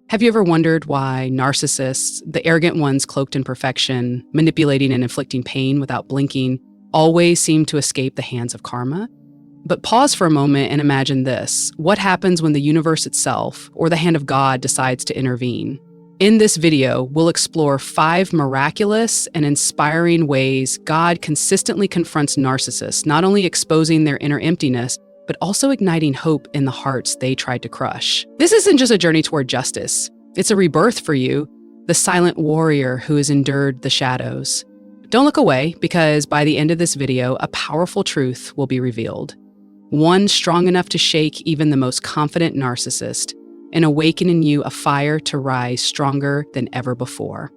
Have you ever wondered why narcissists, the arrogant ones cloaked in perfection, manipulating and inflicting pain without blinking, always seem to escape the hands of karma? But pause for a moment and imagine this. What happens when the universe itself, or the hand of God, decides to intervene? In this video, we'll explore 5 miraculous and inspiring ways God consistently confronts narcissists, not only exposing their inner emptiness, but also igniting hope in the hearts they tried to crush. This isn't just a journey toward justice. It's a rebirth for you, the silent warrior who has endured the shadows. Don't look away, because by the end of this video, a powerful truth will be revealed. One strong enough to shake even the most confident narcissist, and awaken in you a fire to rise stronger than ever before.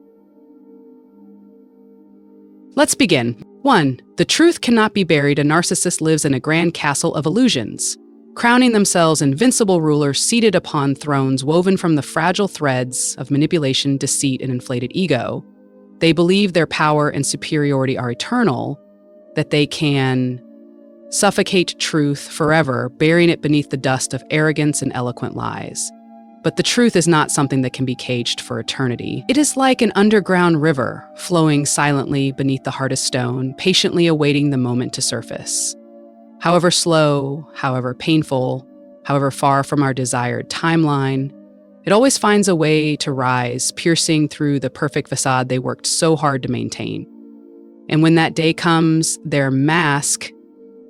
Let's begin. 1. The truth cannot be buried. A narcissist lives in a grand castle of illusions, crowning themselves invincible rulers seated upon thrones woven from the fragile threads of manipulation, deceit, and inflated ego. They believe their power and superiority are eternal, that they can suffocate truth forever, burying it beneath the dust of arrogance and eloquent lies. But the truth is not something that can be caged for eternity. It is like an underground river, flowing silently beneath the hardest stone, patiently awaiting the moment to surface. However slow, however painful, however far from our desired timeline, it always finds a way to rise, piercing through the perfect facade they worked so hard to maintain. And when that day comes, their mask,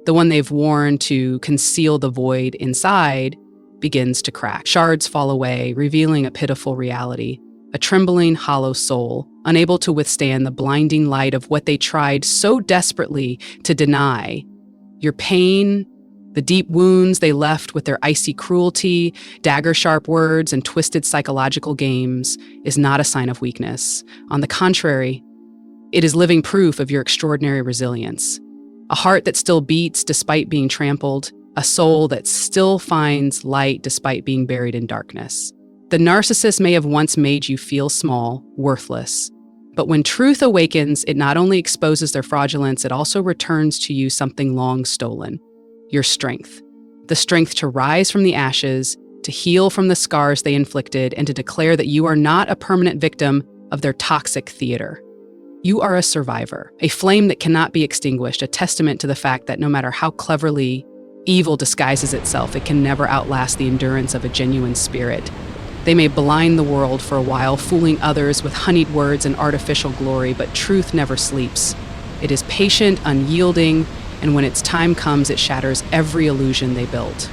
the one they've worn to conceal the void inside, begins to crack. Shards fall away, revealing a pitiful reality, a trembling, hollow soul, unable to withstand the blinding light of what they tried so desperately to deny. Your pain, the deep wounds they left with their icy cruelty, dagger-sharp words, and twisted psychological games, is not a sign of weakness. On the contrary, it is living proof of your extraordinary resilience. A heart that still beats despite being trampled, a soul that still finds light despite being buried in darkness. The narcissist may have once made you feel small, worthless, but when truth awakens, it not only exposes their fraudulence, it also returns to you something long stolen: your strength. The strength to rise from the ashes, to heal from the scars they inflicted, and to declare that you are not a permanent victim of their toxic theater. You are a survivor, a flame that cannot be extinguished, a testament to the fact that no matter how cleverly evil disguises itself, it can never outlast the endurance of a genuine spirit. They may blind the world for a while, fooling others with honeyed words and artificial glory, but truth never sleeps. It is patient, unyielding, and when its time comes, it shatters every illusion they built.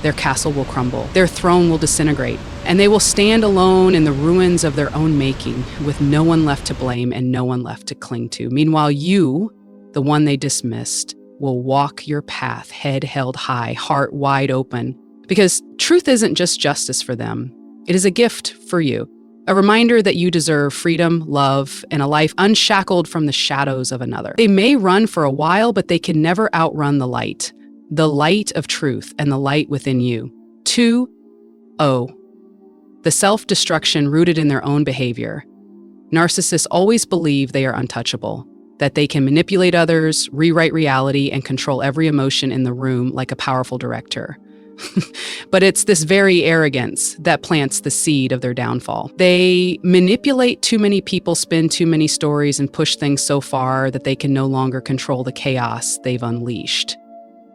Their castle will crumble, their throne will disintegrate, and they will stand alone in the ruins of their own making, with no one left to blame and no one left to cling to. Meanwhile, you, the one they dismissed, will walk your path, head held high, heart wide open, because truth isn't just justice for them. It is a gift for you, a reminder that you deserve freedom, love, and a life unshackled from the shadows of another. They may run for a while, but they can never outrun the light of truth and the light within you. 2. The self-destruction rooted in their own behavior. Narcissists always believe they are untouchable, that they can manipulate others, rewrite reality, and control every emotion in the room like a powerful director. But it's this very arrogance that plants the seed of their downfall. They manipulate too many people, spin too many stories, and push things so far that they can no longer control the chaos they've unleashed.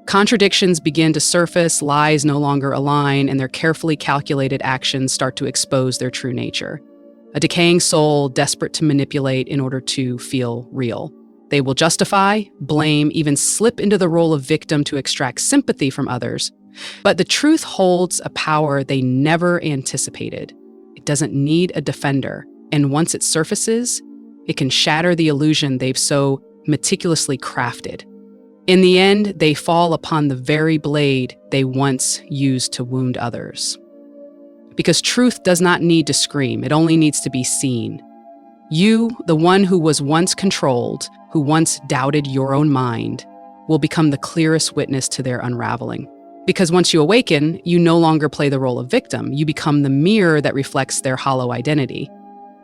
Contradictions begin to surface, lies no longer align, and their carefully calculated actions start to expose their true nature. A decaying soul desperate to manipulate in order to feel real. They will justify, blame, even slip into the role of victim to extract sympathy from others. But the truth holds a power they never anticipated. It doesn't need a defender, and once it surfaces, it can shatter the illusion they've so meticulously crafted. In the end, they fall upon the very blade they once used to wound others. Because truth does not need to scream, it only needs to be seen. You, the one who was once controlled, who once doubted your own mind, will become the clearest witness to their unraveling. Because once you awaken, you no longer play the role of victim. You become the mirror that reflects their hollow identity.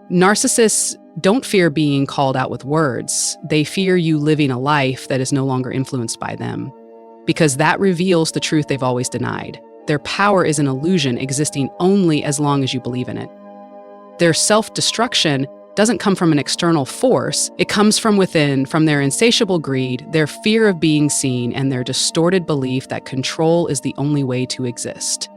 Narcissists don't fear being called out with words. They fear you living a life that is no longer influenced by them, because that reveals the truth they've always denied. Their power is an illusion existing only as long as you believe in it. Their self-destruction doesn't come from an external force. It comes from within, from their insatiable greed, their fear of being seen, and their distorted belief that control is the only way to exist.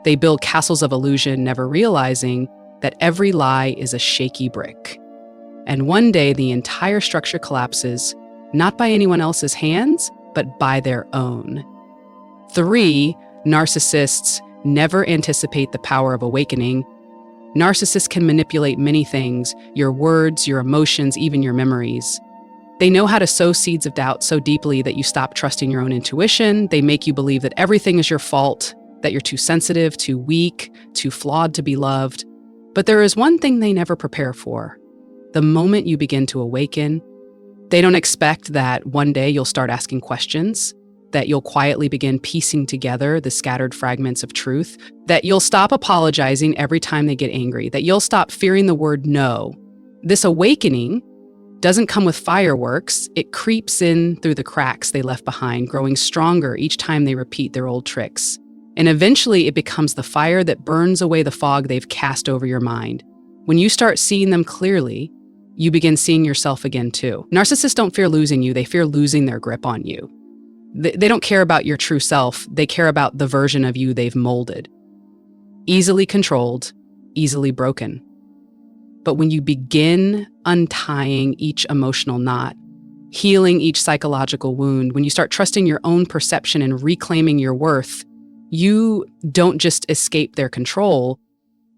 They build castles of illusion, never realizing that every lie is a shaky brick. And one day, the entire structure collapses, not by anyone else's hands, but by their own. 3, narcissists never anticipate the power of awakening. Narcissists can manipulate many things: your words, your emotions, even your memories. They know how to sow seeds of doubt so deeply that you stop trusting your own intuition. They make you believe that everything is your fault, that you're too sensitive, too weak, too flawed to be loved. But there is one thing they never prepare for: the moment you begin to awaken. They don't expect that one day you'll start asking questions, that you'll quietly begin piecing together the scattered fragments of truth, that you'll stop apologizing every time they get angry, that you'll stop fearing the word no. This awakening doesn't come with fireworks. It creeps in through the cracks they left behind, growing stronger each time they repeat their old tricks. And eventually it becomes the fire that burns away the fog they've cast over your mind. When you start seeing them clearly, you begin seeing yourself again too. Narcissists don't fear losing you, they fear losing their grip on you. They don't care about your true self, they care about the version of you they've molded. Easily controlled, easily broken. But when you begin untying each emotional knot, healing each psychological wound, when you start trusting your own perception and reclaiming your worth, you don't just escape their control,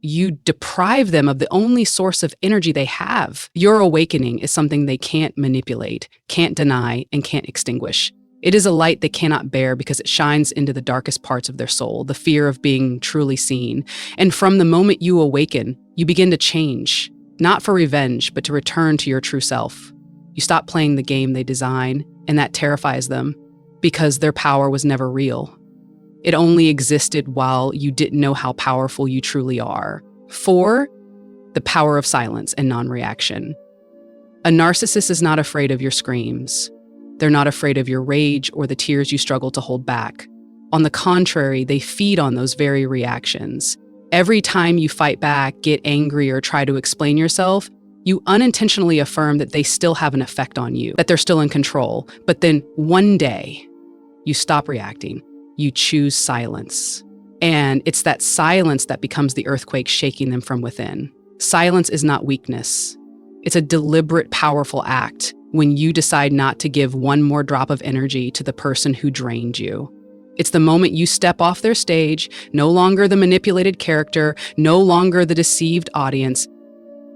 you deprive them of the only source of energy they have. Your awakening is something they can't manipulate, can't deny, and can't extinguish. It is a light they cannot bear because it shines into the darkest parts of their soul, the fear of being truly seen. And from the moment you awaken, you begin to change, not for revenge, but to return to your true self. You stop playing the game they design, and that terrifies them because their power was never real. It only existed while you didn't know how powerful you truly are. 4, the power of silence and non-reaction. A narcissist is not afraid of your screams. They're not afraid of your rage or the tears you struggle to hold back. On the contrary, they feed on those very reactions. Every time you fight back, get angry, or try to explain yourself, you unintentionally affirm that they still have an effect on you, that they're still in control. But then one day, you stop reacting. You choose silence. And it's that silence that becomes the earthquake shaking them from within. Silence is not weakness. It's a deliberate, powerful act when you decide not to give one more drop of energy to the person who drained you. It's the moment you step off their stage, no longer the manipulated character, no longer the deceived audience.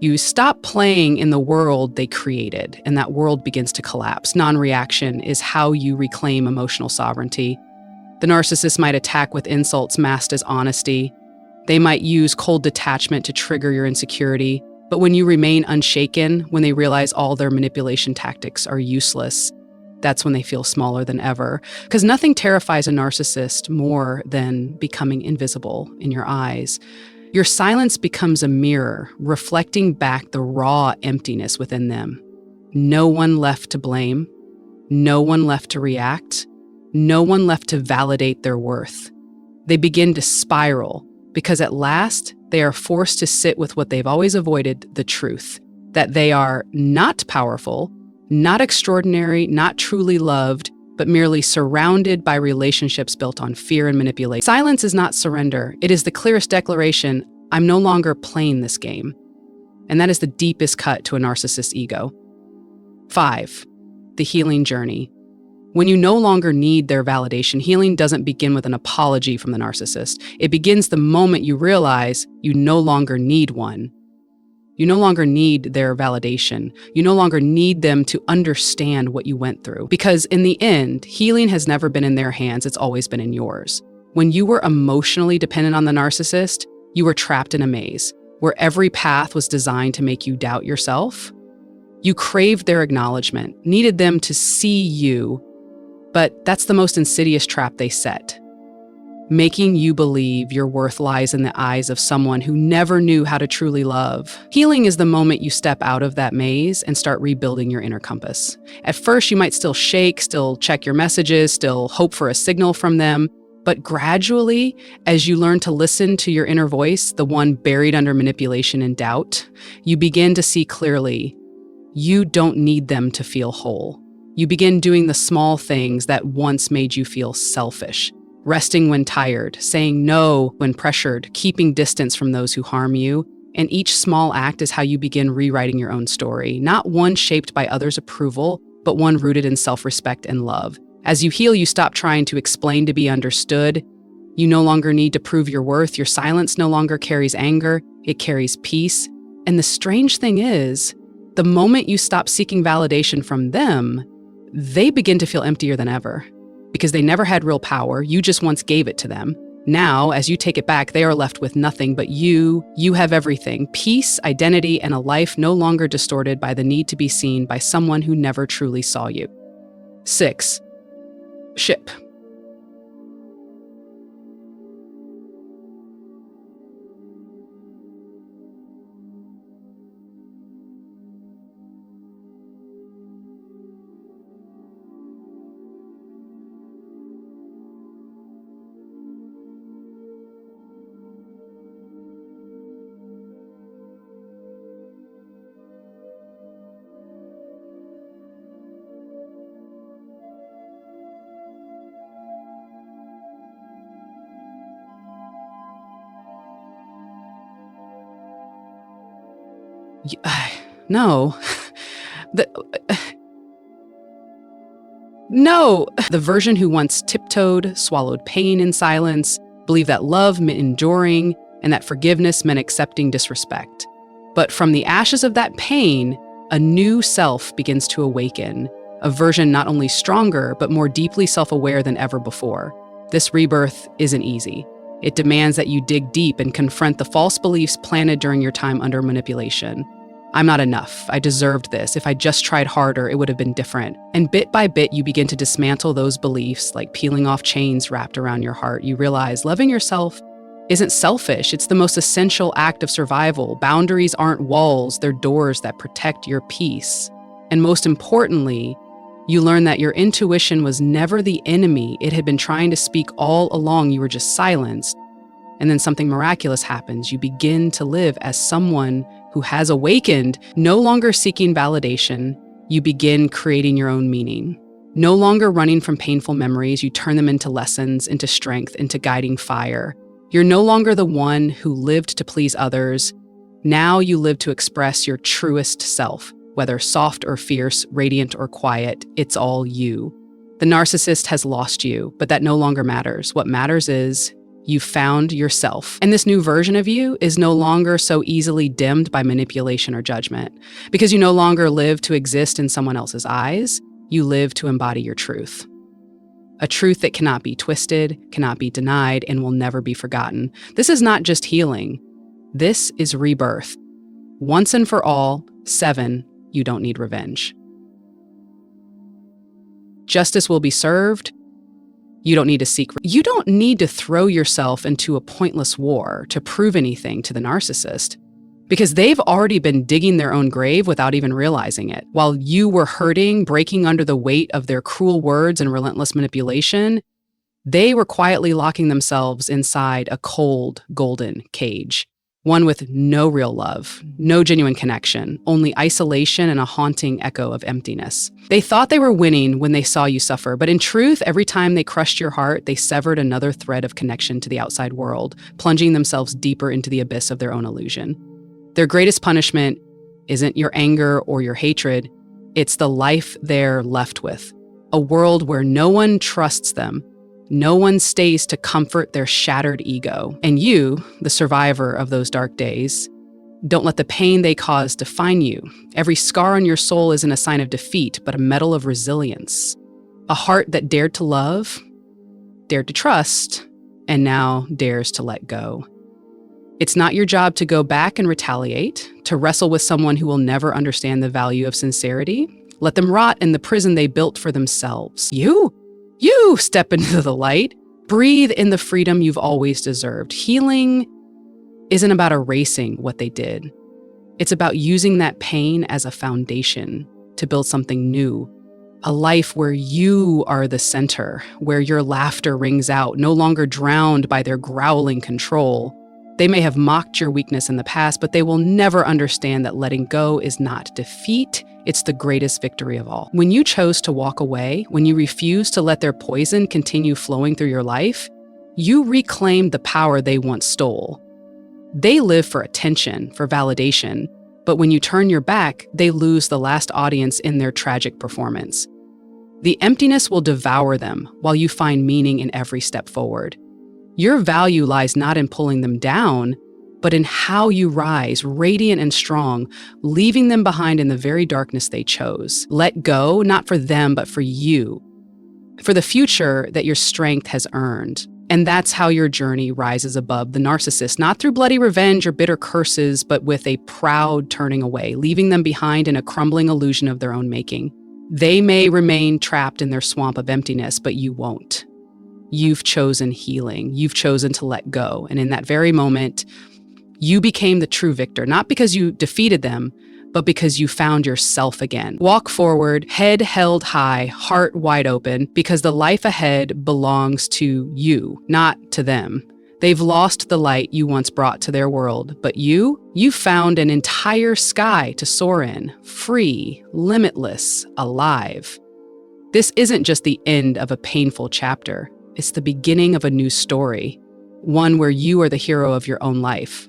You stop playing in the world they created, and that world begins to collapse. Non-reaction is how you reclaim emotional sovereignty. The narcissist might attack with insults masked as honesty. They might use cold detachment to trigger your insecurity. But when you remain unshaken, when they realize all their manipulation tactics are useless, that's when they feel smaller than ever. Because nothing terrifies a narcissist more than becoming invisible in your eyes. Your silence becomes a mirror, reflecting back the raw emptiness within them. No one left to blame. No one left to react. No one left to validate their worth. They begin to spiral because at last they are forced to sit with what they've always avoided, the truth, that they are not powerful, not extraordinary, not truly loved, but merely surrounded by relationships built on fear and manipulation. Silence is not surrender. It is the clearest declaration, I'm no longer playing this game. And that is the deepest cut to a narcissist's ego. 5, the healing journey. When you no longer need their validation, healing doesn't begin with an apology from the narcissist. It begins the moment you realize you no longer need one. You no longer need their validation. You no longer need them to understand what you went through. Because in the end, healing has never been in their hands, it's always been in yours. When you were emotionally dependent on the narcissist, you were trapped in a maze where every path was designed to make you doubt yourself. You craved their acknowledgement, needed them to see you. But that's the most insidious trap they set, making you believe your worth lies in the eyes of someone who never knew how to truly love. Healing is the moment you step out of that maze and start rebuilding your inner compass. At first, you might still shake, still check your messages, still hope for a signal from them, But gradually, as you learn to listen to your inner voice, the one buried under manipulation and doubt, you begin to see clearly you don't need them to feel whole. You begin doing the small things that once made you feel selfish. Resting when tired, saying no when pressured, keeping distance from those who harm you. And each small act is how you begin rewriting your own story, not one shaped by others' approval, but one rooted in self-respect and love. As you heal, you stop trying to explain to be understood. You no longer need to prove your worth. Your silence no longer carries anger, it carries peace. And the strange thing is, the moment you stop seeking validation from them, they begin to feel emptier than ever. Because they never had real power, you just once gave it to them. Now, as you take it back, they are left with nothing but you. You have everything: peace, identity, and a life no longer distorted by the need to be seen by someone who never truly saw you. 6. Ship. No. No. The version who once tiptoed, swallowed pain in silence, believed that love meant enduring, and that forgiveness meant accepting disrespect. But from the ashes of that pain, a new self begins to awaken, a version not only stronger, but more deeply self-aware than ever before. This rebirth isn't easy. It demands that you dig deep and confront the false beliefs planted during your time under manipulation. I'm not enough. I deserved this. If I just tried harder, it would have been different. And bit by bit, you begin to dismantle those beliefs, like peeling off chains wrapped around your heart. You realize loving yourself isn't selfish. It's the most essential act of survival. Boundaries aren't walls. They're doors that protect your peace. And most importantly, you learn that your intuition was never the enemy. It had been trying to speak all along. You were just silenced. And then something miraculous happens. You begin to live as someone who has awakened, no longer seeking validation. You begin creating your own meaning. No longer running from painful memories, you turn them into lessons, into strength, into guiding fire. You're no longer the one who lived to please others. Now you live to express your truest self, whether soft or fierce, radiant or quiet, it's all you. The narcissist has lost you, but that no longer matters. What matters is you found yourself. And this new version of you is no longer so easily dimmed by manipulation or judgment. Because you no longer live to exist in someone else's eyes, you live to embody your truth. A truth that cannot be twisted, cannot be denied, and will never be forgotten. This is not just healing. This is rebirth. Once and for all, 7, you don't need revenge. Justice will be served. You don't need to seek. You don't need to throw yourself into a pointless war to prove anything to the narcissist, because they've already been digging their own grave without even realizing it. While you were hurting, breaking under the weight of their cruel words and relentless manipulation, they were quietly locking themselves inside a cold, golden cage. One with no real love, no genuine connection, only isolation and a haunting echo of emptiness. They thought they were winning when they saw you suffer, but in truth, every time they crushed your heart, they severed another thread of connection to the outside world, plunging themselves deeper into the abyss of their own illusion. Their greatest punishment isn't your anger or your hatred, it's the life they're left with. A world where no one trusts them, no one stays to comfort their shattered ego. And you, the survivor of those dark days, don't let the pain they caused define you. Every scar on your soul isn't a sign of defeat, but a medal of resilience. A heart that dared to love, dared to trust, and now dares to let go. It's not your job to go back and retaliate, to wrestle with someone who will never understand the value of sincerity. Let them rot in the prison they built for themselves. You step into the light. Breathe in the freedom you've always deserved. Healing isn't about erasing what they did. It's about using that pain as a foundation to build something new, A life where you are the center, where your laughter rings out, no longer drowned by their growling control. They may have mocked your weakness in the past, but they will never understand that letting go is not defeat. It's the greatest victory of all. When you chose to walk away, when you refused to let their poison continue flowing through your life, you reclaimed the power they once stole. They live for attention, for validation, but when you turn your back, they lose the last audience in their tragic performance. The emptiness will devour them while you find meaning in every step forward. Your value lies not in pulling them down, but in how you rise, radiant and strong, leaving them behind in the very darkness they chose. Let go, not for them, but for you, for the future that your strength has earned. And that's how your journey rises above the narcissist, not through bloody revenge or bitter curses, but with a proud turning away, leaving them behind in a crumbling illusion of their own making. They may remain trapped in their swamp of emptiness, but you won't. You've chosen healing. You've chosen to let go. And in that very moment, you became the true victor, not because you defeated them, but because you found yourself again. Walk forward, head held high, heart wide open, because the life ahead belongs to you, not to them. They've lost the light you once brought to their world, but you found an entire sky to soar in, free, limitless, alive. This isn't just the end of a painful chapter. It's the beginning of a new story, one where you are the hero of your own life.